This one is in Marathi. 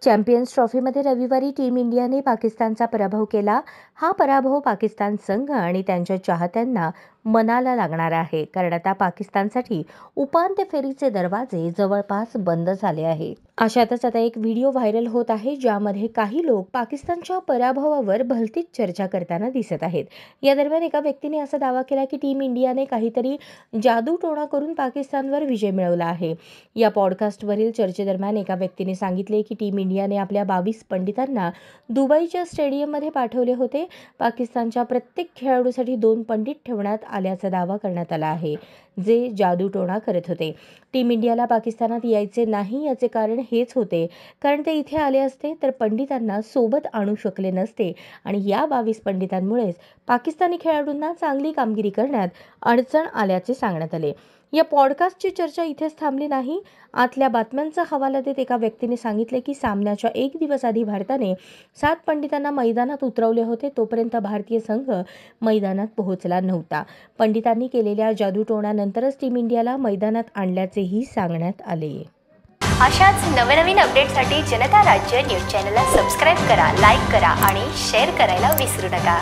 चॅम्पियन्स ट्रॉफीमध्ये रविवारी टीम इंडियाने पाकिस्तानचा पराभव केला। हा पराभव पाकिस्तान संघ आणि त्यांच्या चाहत्यांना मनाला लागणार आहे, कारण आता पाकिस्तानसाठी उपांत्य फेरीचे दरवाजे जवळपास बंद झाले आहेत। अशातच आता एक व्हिडिओ व्हायरल होत आहे, ज्यामध्ये काही लोक पाकिस्तानच्या पराभवावर भलतीच चर्चा करताना दिसत आहेत। या दरम्यान एका व्यक्तीने असा दावा केला की टीम इंडियाने काहीतरी जादूटोणा करून पाकिस्तानवर विजय मिळवला आहे। या पॉडकास्टवरील चर्चेदरम्यान एका व्यक्तीने सांगितले की टीम इंडियाने आपल्या 22 पंडितांना दुबईच्या स्टेडियममध्ये पाठवले होते। पाकिस्तानच्या प्रत्येक खेळाडूसाठी 2 पंडित ठेवण्यात आल्याचा दावा करण्यात आला आहे, जे जादूटोणा करत होते। टीम इंडियाला पाकिस्तानात यायचे नाही याचे कारण हेच होते, कारण ते इथे आले असते तर पंडितांना सोबत आणू शकले नसते आणि या 22 पंडितांमुळेच पाकिस्तानी खेळाडूंना चांगली कामगिरी करण्यात अडचण आल्याचे सांगण्यात आले। या पॉडकास्टची चर्चा इथेच थांबली नाही। आतल्या बातम्यांचा हवाला देत एका व्यक्तीने सांगितले की सामन्याच्या 1 दिवस आधी भारताने 7 पंडितांना मैदानात उतरवले होते, तोपर्यंत भारतीय संघ मैदानात पोहोचला नव्हता। पंडितांनी केलेल्या जादूटोण्यानंतरच टीम इंडियाला मैदानात आणल्याचेही सांगण्यात आले। अशाच नवनवीन अपडेटसाठी जनता राज्य न्यूज चॅनलला सबस्क्राईब करा, लाईक करा आणि शेअर करायला विसरू नका।